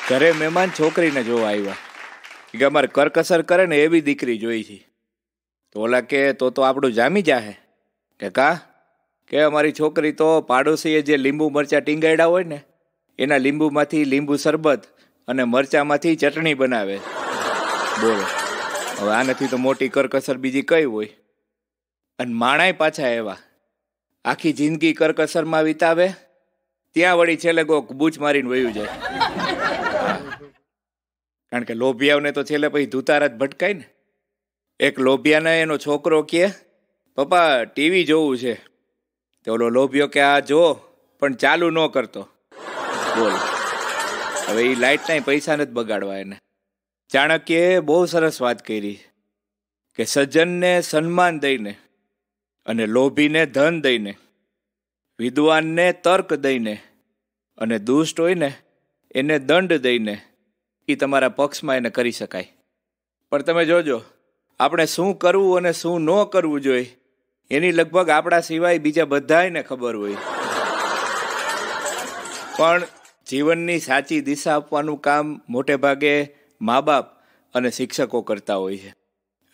ઘરે મહેમાન છોકરીને જોવા આવ્યા કે અમારે કરકસર કરે ને એવી દીકરી જોઈ છે. તો ઓલા કે તો આપણું જામી જાહે કે કા કે અમારી છોકરી તો પાડોશીએ જે લીંબુ મરચાં ટીંગાડ્યા હોય ને એના લીંબુમાંથી લીંબુ શરબત અને મરચાંમાંથી ચટણી બનાવે. બોલો હવે આનાથી તો મોટી કરકસર બીજી કઈ હોય? અને માણાય પાછા એવા આખી જિંદગી કરકસરમાં વિતાવે, ત્યાં વળી છેલ્લે કોક બૂચ મારીને વયું જાય. કારણ કે લોભિયાઓને તો છેલ્લે પછી ધુતારા જ ભટકાય ને. એક લોભિયાને એનો છોકરો કહે પપ્પા ટીવી જોવું છે. તો ઓલો લોભિયો કે આ જો પણ ચાલુ ન કરતો. બોલો હવે એ લાઇટના પૈસા નથી બગાડવા એને. ચાણક્યએ બહુ સરસ વાત કરી કે સજ્જનને સન્માન દઈને અને લોભીને ધન દઈને, વિદ્વાનને તર્ક દઈને અને દુષ્ટ હોય ને એને દંડ દઈને એ તમારા પક્ષમાં એને કરી શકાય. પણ તમે જોજો આપણે શું કરવું અને શું ન કરવું જોઈએ એની લગભગ આપણા સિવાય બીજા બધાને ખબર હોય. પણ જીવનની સાચી દિશા આપવાનું કામ મોટે ભાગે મા બાપ અને શિક્ષકો કરતા હોય છે.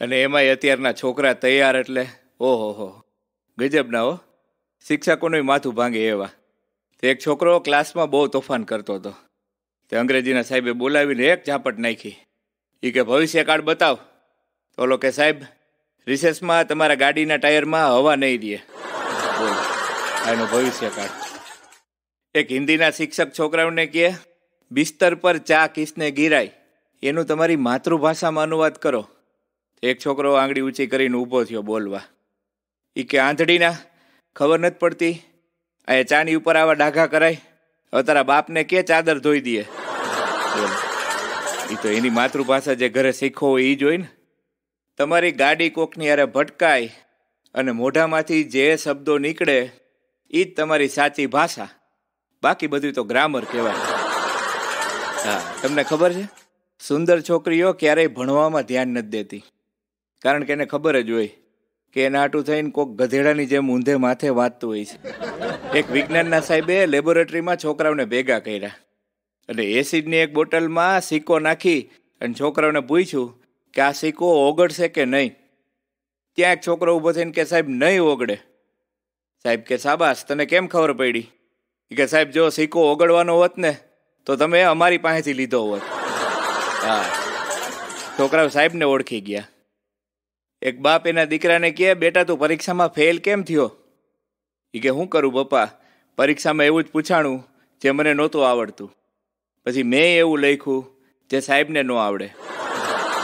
અને એમાંય અત્યારના છોકરા તૈયાર એટલે ઓહો ગજબના હો. શિક્ષકોનું માથું ભાંગે એવા. તો એક છોકરો ક્લાસમાં બહુ તોફાન કરતો હતો. તે અંગ્રેજીના સાહેબે બોલાવીને એક ઝાપટ નાખી. એ કે ભવિષ્ય કાર્ડ બતાવ. તો ઓલો કે સાહેબ રિસેસમાં તમારા ગાડીના ટાયરમાં હવા નહીં દે. બોલો એનું ભવિષ્ય કાર્ડ. એક હિન્દીના શિક્ષક છોકરાઓને કહે બિસ્તર પર ચા કિસને ગિરાય એનું તમારી માતૃભાષામાં અનુવાદ કરો. એક છોકરો આંગળી ઊંચી કરીને ઊભો થયો બોલવા. એ કે આંધળીના ખબર નથી પડતી આ ચાની ઉપર આવા ડાઘા કરાય? હવે તારા બાપને કે ચાદર ધોઈ દે. એ તો એની માતૃભાષા જે ઘરે શીખવો હોય એ જ હોય ને. તમારી ગાડી કોકની યારે ભટકાય અને મોઢામાંથી જે શબ્દો નીકળે એ જ તમારી સાચી ભાષા. બાકી બધું તો ગ્રામર કહેવાય. હા, તમને ખબર છે સુંદર છોકરીઓ ક્યારેય ભણવામાં ધ્યાન નથી દેતી. કારણ કે એને ખબર જ હોય કે એના હાટું થઈને કોઈક ગધેડાની જેમ ઊંધે માથે વાંચતું હોય છે. એક વિજ્ઞાનના સાહેબે લેબોરેટરીમાં છોકરાઓને ભેગા કર્યા અને એસિડની એક બોટલમાં સિક્કો નાખી અને છોકરાઓને પૂછ્યું કે આ સિક્કો ઓગળશે કે નહીં. ત્યાં એક છોકરો ઊભો થઈને કે સાહેબ નહીં ઓગળે. સાહેબ કે શાબાશ, તને કેમ ખબર પડી? કે સાહેબ જો સિક્કો ઓગળવાનો હોત ને તો તમે અમારી પાસેથી લીધો હોત. હા, છોકરાઓ સાહેબને ઓળખી ગયા. એક બાપ એના દીકરાને કહે બેટા તું પરીક્ષામાં ફેલ કેમ થયો? એ કે શું કરું પપ્પા, પરીક્ષામાં એવું જ પૂછાણું જે મને નહોતું આવડતું, પછી મેં એવું લખ્યું જે સાહેબને ન આવડે.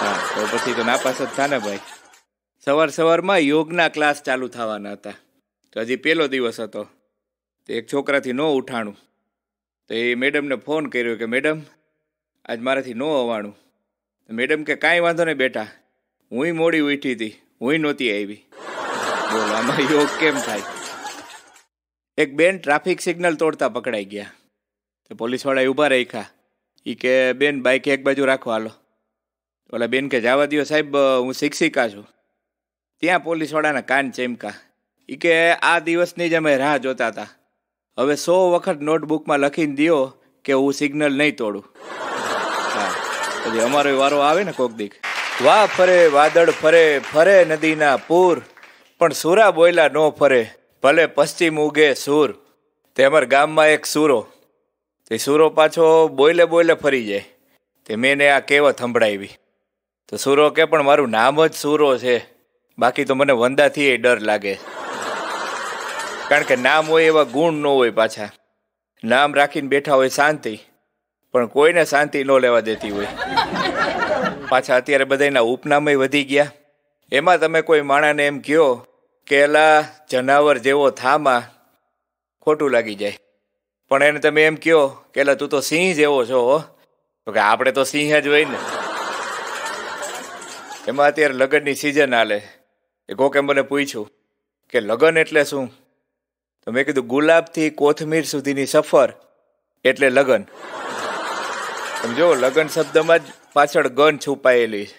હા, તો પછી તો નાપાસ જ થા ને ભાઈ. સવારમાં યોગના ક્લાસ ચાલુ થવાના હતા. તો હજી પહેલો દિવસ હતો. તો એક છોકરાથી ન ઉઠાણું. તો એ મેડમને ફોન કર્યો કે મેડમ આજ મારાથી ન અવાણું. મેડમ કે કાંઈ વાંધો નહીં બેટા, હુંય મોડી ઉઠી હતી, હુંય નહોતી આવી. બોલો આમાં યોગ કેમ થાય? એક બેન ટ્રાફિક સિગ્નલ તોડતા પકડાઈ ગયા. તો પોલીસવાળાએ ઊભા રાખ્યા. એ કે બેન બાઇક એક બાજુ રાખો હાલો. ઓલા બેન કે જવા દો સાહેબ, હું શિક્ષિકા છું. ત્યાં પોલીસવાળાના કાન ચેમકા. એ કે આ દિવસની જ અમે રાહ જોતા હતા. હવે 100 વખત નોટબુકમાં લખીને દો કે હું સિગ્નલ નહીં તોડું. હા, પછી અમારો વારો આવે ને કોક દીક. વાહ ફરે વાદળ ફરે, ફરે નદીના પૂર, પણ સુરા બોયલા નો ફરે, ભલે પશ્ચિમ ઉગે સૂર. તે અમારા ગામમાં એક સૂરો, તે સૂરો પાછો બોયલે ફરી જાય. તે મેં આ કહેવત સંભળાવી. તો સૂરો કે પણ મારું નામ જ સૂરો છે, બાકી તો મને વંદાથી ડર લાગે. કારણ કે નામ હોય એવા ગુણ ન હોય. પાછા નામ રાખીને બેઠા હોય શાંતિ, પણ કોઈને શાંતિ ન લેવા દેતી હોય. પાછા અત્યારે બધાના ઉપનામય વધી ગયા. એમાં તમે કોઈ માણાને એમ કહો કે એલા જનાવર જેવો થામાં, ખોટું લાગી જાય. પણ એને તમે એમ કહો કે એલા તું તો સિંહ જેવો છો, તો કે આપણે તો સિંહ જ હોય ને. એમાં અત્યારે લગ્નની સિઝન હાલે. એ કોકે મને પૂછ્યું કે લગ્ન એટલે શું? તો મેં કીધું ગુલાબથી કોથમીર સુધીની સફર એટલે લગ્ન. સમજો, લગ્ન શબ્દમાં જ પાછળ ગન છુપાયેલી છે.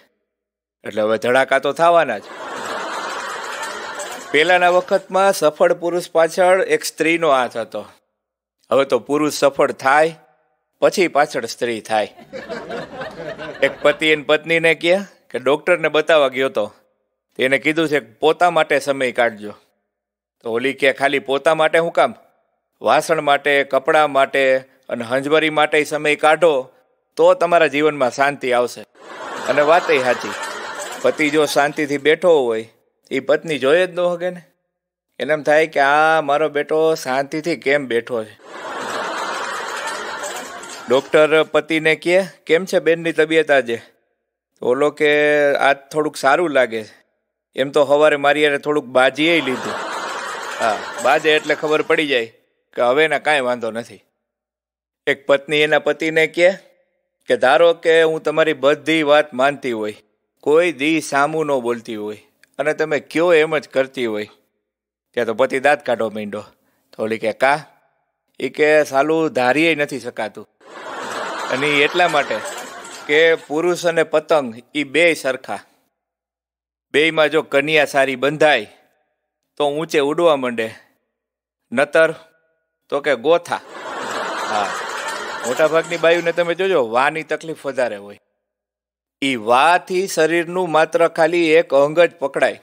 એટલે હવે ધડાકા તો થવાના જ. પહેલાના વખતમાં સફળ પુરુષ પાછળ એક સ્ત્રીનો હાથ હતો. હવે તો પુરુષ સફળ થાય પછી પાછળ સ્ત્રી થાય. એક પતિ અને પત્નીને કહે કે ડૉક્ટરને બતાવવા ગયો હતો, તેને કીધું છે કે પોતા માટે સમય કાઢજો. તો ઓલી કે ખાલી પોતા માટે શું કામ? વાસણ માટે, કપડાં માટે અને હંજવરી માટે સમય કાઢો તો તમારા જીવનમાં શાંતિ આવશે. અને વાતય સાચી. પતિ જો શાંતિથી બેઠો હોય એ પત્ની જોઈ જ ન શકે ને. એને એમ થાય કે આ મારો બેટો શાંતિથી કેમ બેઠો છે. ડૉક્ટર પતિને કહે કેમ છે બેનની તબિયત આજે? ઓલો કે આજ થોડુંક સારું લાગે છે. એમ તો સવારે મારી યારે થોડુંક બાજીએ લીધું. હા, બાજે એટલે ખબર પડી જાય કે હવે એના કાંઈ વાંધો નથી. એક પત્ની એના પતિને કહે કે ધારો કે હું તમારી બધી વાત માનતી હોય, કોઈ દી સામું ન બોલતી હોય અને તમે કયો એમ જ કરતી હોય, ત્યાં તો પતિ દાંત કાઢો માંડ્યો. તો ઓલી કે કા? એ કે સાલું ધારીએ નથી શકાતું. અને એટલા માટે કે પુરુષ અને પતંગ એ બે સરખા. બેયમાં જો કન્યા સારી બંધાય તો ઊંચે ઉડવા માંડે, નતર તો કે ગોથા. હા, મોટાભાગની બાયુને તમે જોજો વાની તકલીફ વધારે હોય. એ વાથી શરીરનું માત્ર ખાલી એક અંગ જ પકડાય,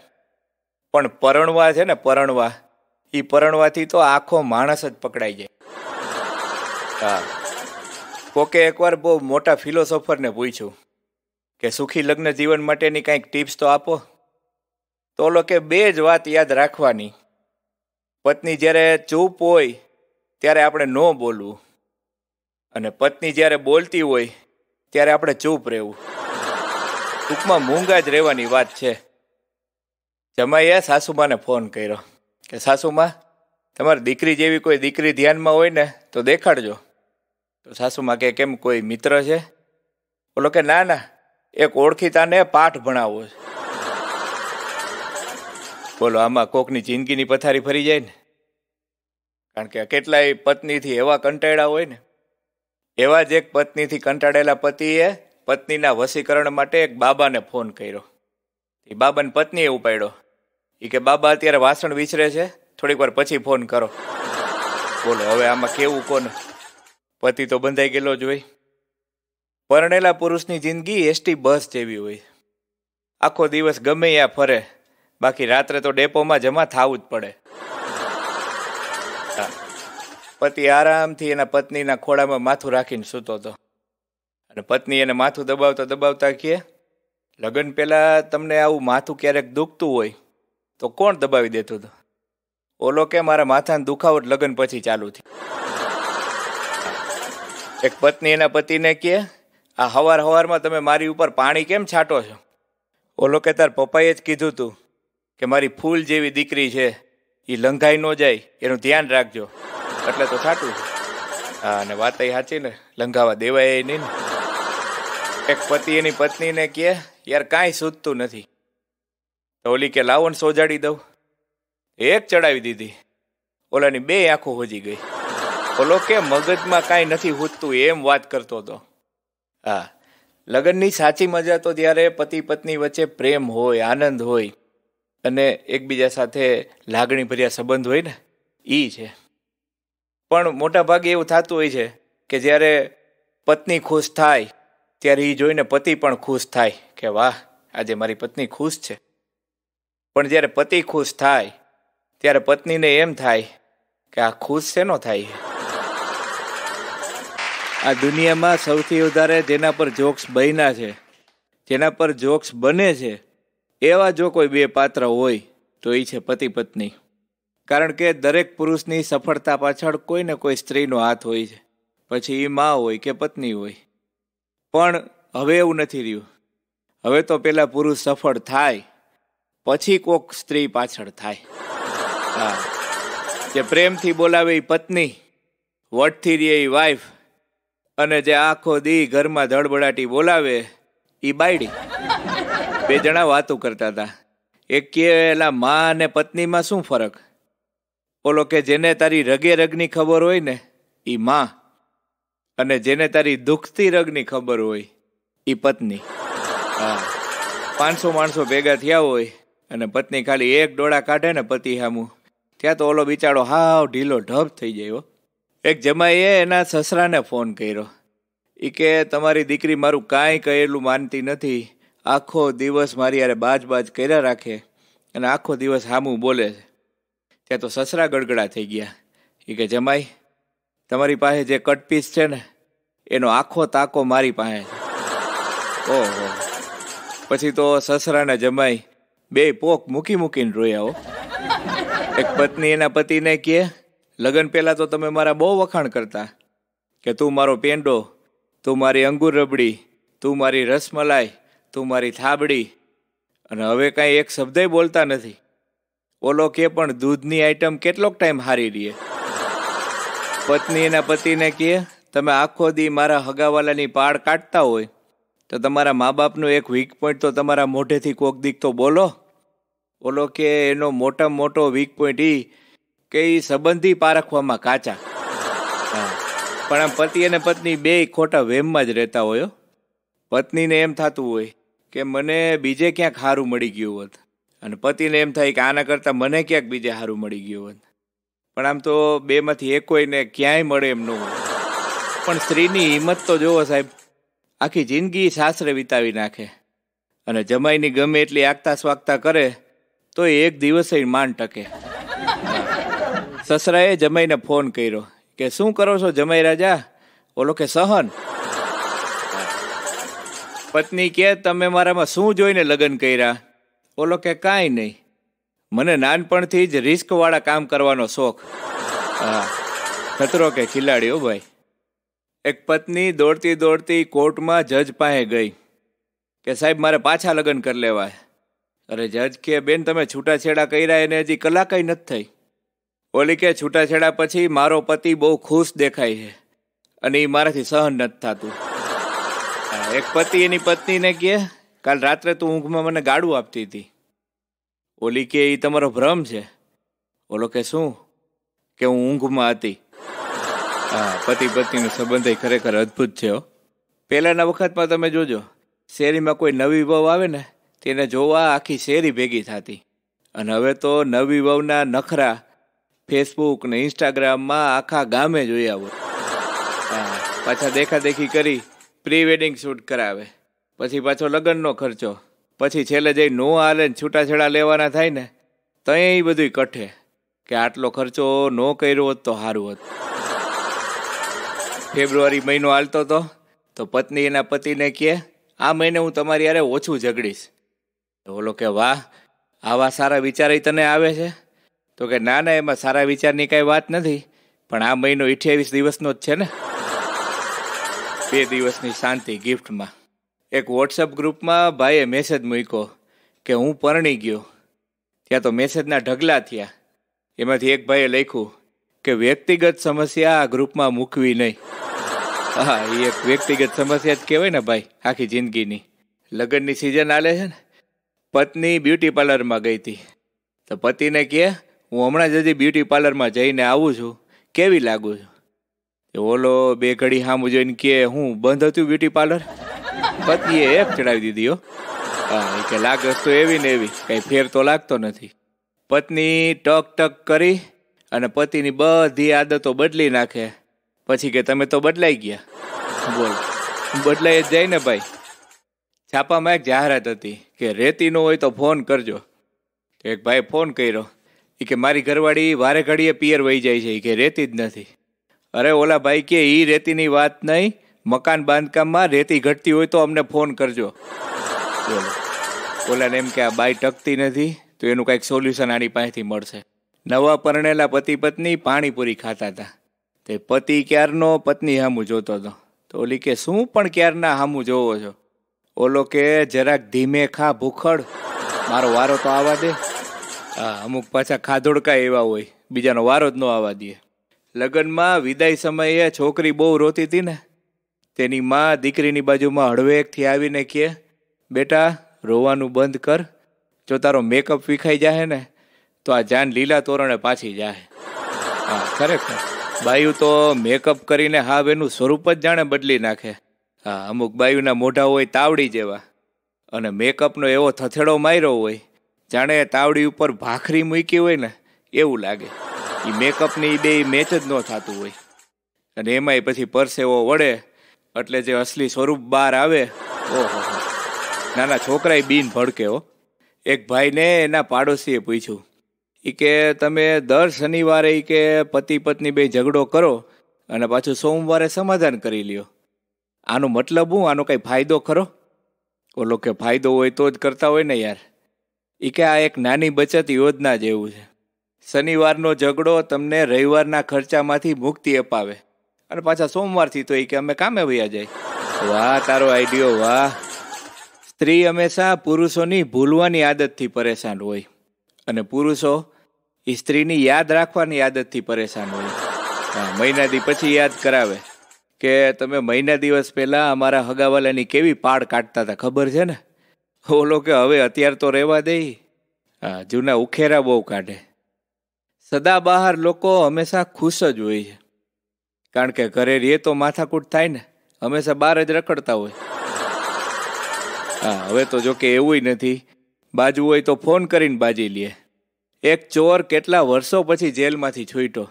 પણ પરણવા છે ને પરણવા, એ પરણવાથી તો આખો માણસ જ પકડાઈ જાય. હા, કોકે એકવાર બહુ મોટા ફિલોસોફરને પૂછ્યું કે સુખી લગ્ન જીવન માટેની કાંઈક ટિપ્સ તો આપો. તો ઓલો કે બે જ વાત યાદ રાખવાની. પત્ની જ્યારે ચૂપ હોય ત્યારે આપણે ન બોલવું, અને પત્ની જ્યારે બોલતી હોય ત્યારે આપણે ચૂપ રહેવું. ટૂંકમાં મૂંગા જ રહેવાની વાત છે. જમાઈએ સાસુમાને ફોન કર્યો કે સાસુમા, તમારી દીકરી જેવી કોઈ દીકરી ધ્યાનમાં હોય ને તો દેખાડજો. તો સાસુમા કે કેમ, કોઈ મિત્ર છે? બોલો કે ના ના, એક ઓળખીતાને પાઠ ભણાવવો છે. બોલો, આમાં કોકની જિંદગીની પથારી ફરી જાય ને. કારણ કે કેટલાય પત્નીથી એવા કંટાળ્યા હોય ને. એવા જ એક પત્નીથી કંટાળેલા પતિએ પત્નીના વશીકરણ માટે એક બાબાને ફોન કર્યો. એ બાબાને પત્નીએ ઉપાડ્યો. એ કે બાબા અત્યારે વાસણ વિસરે છે, થોડીક વાર પછી ફોન કરો. બોલો, હવે આમાં કેવું કોને? પતિ તો બંધાઈ ગયેલો જ હોય. પરણેલા પુરુષની જિંદગી એસટી બસ જેવી હોય. આખો દિવસ ગમે ત્યાં ફરે, બાકી રાત્રે તો ડેપોમાં જમા થવું જ પડે. પતિ આરામથી એના પત્નીના ખોળામાં માથું રાખીને સૂતો હતો. અને પત્ની એને માથું દબાવતા દબાવતા કહે, લગ્ન પહેલા તમને આવું માથું ક્યારેક દુખતું હોય તો કોણ દબાવી દેતું હતું? ઓલો કે મારા માથાનો દુખાવો લગ્ન પછી ચાલુ થયો. એક પત્ની એના પતિને કહે, આ હવારમાં તમે મારી ઉપર પાણી કેમ છાંટો છો? ઓલો કે તાર પપ્પાએ જ કીધું તું કે મારી ફૂલ જેવી દીકરી છે, એ લંઘાઈ ન જાય એનું ધ્યાન રાખજો, એટલે તો છાંટું છે. હા, અને વાત એ સાચી ને, લંઘાવા દેવાય નહીં ને. એક પતિ એની પત્નીને કહે, યાર કાંઈ સૂઝતું નથી. તો ઓલી કે લાવો ને સોજાડી દઉં. એક ચડાવી દીધી, ઓલાની બે આંખો હોજી ગઈ. ઓલો કે મગજમાં કાંઈ નથી હૂજતું એમ વાત કરતો હતો. હા, લગ્નની સાચી મજા તો ત્યારે પતિ પત્ની વચ્ચે પ્રેમ હોય, આનંદ હોય અને એકબીજા સાથે લાગણીભર્યા સંબંધ હોય ને, એ છે. પણ મોટા ભાગે એવું થતું હોય છે કે જ્યારે પત્ની ખુશ થાય ત્યારે એ જોઈને પતિ પણ ખુશ થાય કે વાહ, આજે મારી પત્ની ખુશ છે. પણ જ્યારે પતિ ખુશ થાય ત્યારે પત્નીને એમ થાય કે આ ખુશ શેનો થાય? આ દુનિયામાં સૌથી વધારે જેના પર જોક્સ બન્યા છે, જેના પર જોક્સ બને છે, એવા જો કોઈ બે પાત્ર હોય તો એ છે પતિ પત્ની. કારણ કે દરેક પુરુષની સફળતા પાછળ કોઈ ને કોઈ સ્ત્રીનો હાથ હોય છે, પછી એ માં હોય કે પત્ની હોય. પણ હવે એવું નથી રહ્યું. હવે તો પેલા પુરુષ સફળ થાય પછી કોક સ્ત્રી પાછળ થાય. હા, જે પ્રેમથી બોલાવે એ પત્ની, વટથી રહે એ વાઈફ, અને જે આખો દી ઘરમાં ધડબડાટી બોલાવે એ બાયડી. બે જણા વાતો કરતા હતા. એક કે એલા માં અને પત્નીમાં શું ફરક? ઓલો કે જેને તારી રગે રગની ખબર હોય ને એ માં, અને જેને તારી દુખતી રગની ખબર હોય એ પત્ની. હા, 500 માણસો ભેગા થયા હોય અને પત્ની ખાલી એક ડોળા કાઢે ને પતિ સામું, ત્યાં તો ઓલો બિચારો હાવ ઢીલો ઢબ થઈ જાય. એક જમાઈએ એના સસરાને ફોન કર્યો એ કે તમારી દીકરી મારું કાંઈ કહેલું માનતી નથી, આખો દિવસ મારી યારે બાજ કર્યા રાખે અને આખો દિવસ હામું બોલે છે. ત્યાં તો સસરા ગડગડા થઈ ગયા. એ કે જમાઈ, તમારી પાસે જે કટપીસ છે ને એનો આખો તાકો મારી પાસે છે. ઓહો. પછી તો સસરા ને જમાઈ બે પોક મૂકીને રોયા હો. એક પત્ની એના પતિને કહે, લગ્ન પહેલા તો તમે મારા બહુ વખાણ કરતા કે તું મારો પેંડો, તું મારી અંગુર રબડી, તું મારી રસમલાઈ, તું મારી થાબડી, અને હવે કાંઈ એક શબ્દય બોલતા નથી. ઓલો કે પણ દૂધની આઈટમ કેટલોક ટાઈમ હારી રહીએ. પત્ની એના પતિને કહે, તમે આખો દી મારા હગાવાલાની પાડ કાઢતા હોય તો તમારા મા બાપનો એક વીક પોઈન્ટ તો તમારા મોઢેથી કોક દીક તો બોલો. ઓલો કે એનો મોટામાં મોટો વીક પોઈન્ટ કે એ સંબંધી પારખવામાં કાચા. હા, પણ આમ પતિ અને પત્ની બે ખોટા વેમમાં જ રહેતા હોય. પત્નીને એમ થતું હોય કે મને બીજે ક્યાંક સારું મળી ગયું હોત, અને પતિને એમ થાય કે આના કરતાં મને ક્યાંક બીજે સારું મળી ગયું હોત. પણ આમ તો બેમાંથી એક કોઈને ક્યાંય મળે એમ ન હોય. પણ સ્ત્રીની હિંમત તો જોવો સાહેબ, આખી જિંદગી સાસરે વિતાવી નાખે અને જમાઈની ગમે એટલી આગતા સ્વાગતા કરે તો એક દિવસે માંડ ટકે. સસરાએ જમાઈને ફોન કર્યો કે શું કરો છો જમાઈ રાજા? ઓલો કે સહન. પત્ની કે તમે મારામાં શું જોઈને લગ્ન કર્યા? ઓલો કે કાંઈ નહીં, મને નાનપણથી જ રિસ્કવાળા કામ કરવાનો શોખ. હા, ખતરો કે ખિલાડી હો ભાઈ. એક પત્ની દોડતી કોર્ટમાં જજ પાસે ગઈ કે સાહેબ મારે પાછા લગ્ન કરી લેવાય. અરે જજ કે બેન તમે છૂટાછેડા કર્યા એને હજી કલાકય નથી થઈ. ઓલી કે છૂટાછેડા પછી મારો પતિ બહુ ખુશ દેખાય છે અને એ મારાથી સહન નથી થતું. એક પતિ એની પત્નીને કહે, કાલ રાત્રે તું ઊંઘમાં મને ગાળું આપતી હતી. ઓલી કે એ તમારો ભ્રમ છે. ઓલો કે શું? કે હું ઊંઘમાં હતી. હા, પતિ પત્નીનો સંબંધ ખરેખર અદ્ભુત છે. પહેલાના વખતમાં તમે જોજો, શેરીમાં કોઈ નવી વહુ આવે ને તેને જોવા આખી શેરી ભેગી થતી, અને હવે તો નવી વહુના નખરા ફેસબુક ને ઇન્સ્ટાગ્રામમાં આખા ગામે જોયા હોય. હા, પાછા દેખાદેખી કરી પ્રી વેડિંગ શૂટ કરાવે, પછી પાછો લગ્નનો ખર્ચો, પછી છેલ્લે જઈ નો હાલે છૂટાછેડા લેવાના થાય ને તો એ બધું કઠે કે આટલો ખર્ચો ન કર્યો હોત તો સારું હોત. ફેબ્રુઆરી મહિનો હાલતો હતો તો પત્ની એના પતિને કહે, આ મહિને હું તમારી યારે ઓછું ઝઘડીશ. ઓલો કે વાહ, આવા સારા વિચાર તને આવે છે? તો કે ના ના, એમાં સારા વિચારની કાંઈ વાત નથી, પણ આ મહિનો 28 દિવસનો જ છે ને. 2 દિવસની શાંતિ ગિફ્ટમાં. એક વોટ્સઅપ ગ્રુપમાં ભાઈએ મેસેજ મૂક્યો કે હું પરણી ગયો. ત્યાં તો મેસેજના ઢગલા થયા. એમાંથી એક ભાઈએ લખ્યું કે વ્યક્તિગત સમસ્યા આ ગ્રુપમાં મૂકવી નહીં. હા, એ એક વ્યક્તિગત સમસ્યા જ કહેવાય ને ભાઈ, આખી જિંદગીની. લગ્નની સિઝન આલે છે ને. પત્ની બ્યુટી પાર્લરમાં ગઈ હતી તો પતિને કહે, હું હમણાં જ હજી બ્યુટી પાર્લરમાં જઈને આવું છું, કેવી લાગુ છું? ઓલો બે ઘડી સામું જોઈને કહે, હું બંધ હતું બ્યુટી પાર્લર? પતિએ એક ચડાવી દીધી હો. હા, એ કે લાગસ તો એવી ને એવી, કઈ ફેર તો લાગતો નથી. પત્ની ટક કરી અને પતિની બધી આદતો બદલી નાખે. પછી કે તમે તો બદલાઈ ગયા. બોલ, બદલાઈ જ જાય ને ભાઈ. છાપામાં એક જાહેરાત હતી કે રેતી નો હોય તો ફોન કરજો. એક ભાઈ ફોન કર્યો, એ કે મારી ઘરવાળી વારે ઘડીએ પિયર વહી જાય છે, એ કે રેતી જ નથી. અરે ઓલા ભાઈ કે ઈ રેતીની વાત નહીં, મકાન બાંધકામમાં રેતી ઘટતી હોય તો અમને ફોન કરજો. બોલો, ઓલાને એમ કે આ બાઈ ટકતી નથી તો એનું કંઈક સોલ્યુશન આની પાસેથી મળશે. નવા પરણેલા પતિ પત્ની પાણીપુરી ખાતા હતા. તે પતિ ક્યારનો પત્ની હામું જોતો હતો. તો ઓલી કે શું પણ ક્યારના હામું જોવો છો? ઓલો કે જરાક ધીમે ખા ભૂખડ, મારો વારો તો આવવા દે. હા, અમુક પાછા ખાધોડકા એવા હોય, બીજાનો વારો જ ન આવવા દે. લગ્નમાં વિદાય સમયે છોકરી બહુ રોતી હતી ને, તેની માં દીકરીની બાજુમાં હળવેકથી આવીને કહે, બેટા રોવાનું બંધ કર, જો તારો મેકઅપ વિખાઈ જાય ને તો આ જાન લીલા તોરણે પાછી જાય. હા, ખરેખર બાયું તો મેકઅપ કરીને હાવ એનું સ્વરૂપ જ જાણે બદલી નાખે. હા, અમુક બાયુના મોઢા હોય તાવડી જેવા, અને મેકઅપનો એવો થથેડો માર્યો હોય જાણે તાવડી ઉપર ભાખરી મૂકી હોય ને એવું લાગે. એ મેકઅપની બે મેચ જ ન થતું હોય, અને એમાંય પછી પરસેવો વળે એટલે જે અસલી સ્વરૂપ બહાર આવે. ઓહો, નાના છોકરાએ બીન ભડકે હો. એક ભાઈને એના પાડોશીએ પૂછ્યું, એ કે તમે દર શનિવારે ઈ કે પતિ પત્ની બે ઝઘડો કરો અને પાછું સોમવારે સમાધાન કરી લ્યો. આનો મતલબ હું? આનો કઈ ફાયદો ખરો? ઓલો કે ફાયદો હોય તો જ કરતા હોય ને યાર. એ કે આ એક નાની બચત યોજના જેવું છે. શનિવારનો ઝઘડો તમને રવિવારના ખર્ચામાંથી મુક્તિ અપાવે અને પાછા સોમવારથી તો એ કે અમે કામે વયા જાય. વાહ તારો આઈડિયો, વાહ. સ્ત્રી હંમેશા પુરુષોની ભૂલવાની આદતથી પરેશાન હોય અને પુરુષો એ સ્ત્રીની યાદ રાખવાની આદતથી પરેશાન હોય. હા, મહિના દી પછી યાદ કરાવે કે તમે મહિના દિવસ પહેલા અમારા હગાવાલાની કેવી પાડ કાઢતા હતા ખબર છે ને. ઓલો કે હવે અત્યારે તો રહેવા દે. હા, જૂના ઉખેરા બહુ કાઢે. સદાબહાર લોકો હંમેશા ખુશ જ હોય છે, કારણ કે ઘરે રહીએ તો માથાકૂટ થાય ને, હંમેશા બહાર જ રખડતા હોય. હા, હવે તો જોકે એવું નથી, બાજુ હોય તો ફોન કરીને બાજી લે. એક ચોર કેટલા વર્ષો પછી જેલમાંથી છૂટ્યો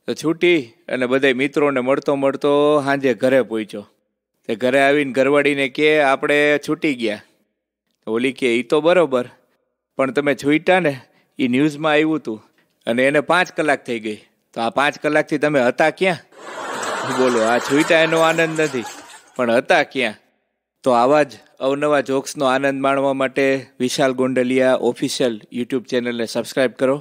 તો છૂટી અને બધા મિત્રોને મળતો મળતો સાંજે ઘરે પહોંચ્યો. તે ઘરે આવીને ઘરવાળીને કે આપણે છૂટી ગયા. ઓલી કે એ તો બરોબર, પણ તમે છૂટ્યા ને એ ન્યૂઝમાં આવ્યું હતું અને એને 5 કલાક થઈ ગઈ. તો આ 5 કલાકથી તમે હતા ક્યાં? બોલો, આ છૂટ્યા એનો આનંદ નથી, પણ હતા ક્યાં? તો આવા જ અવનવા જોક્સનો આનંદ માણવા માટે વિશાલ ગોંડલિયા ઓફિશિયલ યુટ્યુબ ચેનલને સબસ્ક્રાઈબ કરો.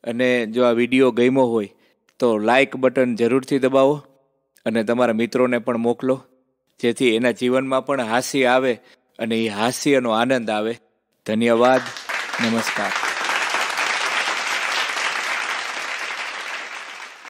અને જો આ વિડીયો ગમ્યો હોય તો લાઈક બટન જરૂરથી દબાવો અને તમારા મિત્રોને પણ મોકલો, જેથી એના જીવનમાં પણ હાસ્ય આવે અને એ હાસ્યનો આનંદ આવે. ધન્યવાદ. નમસ્કાર.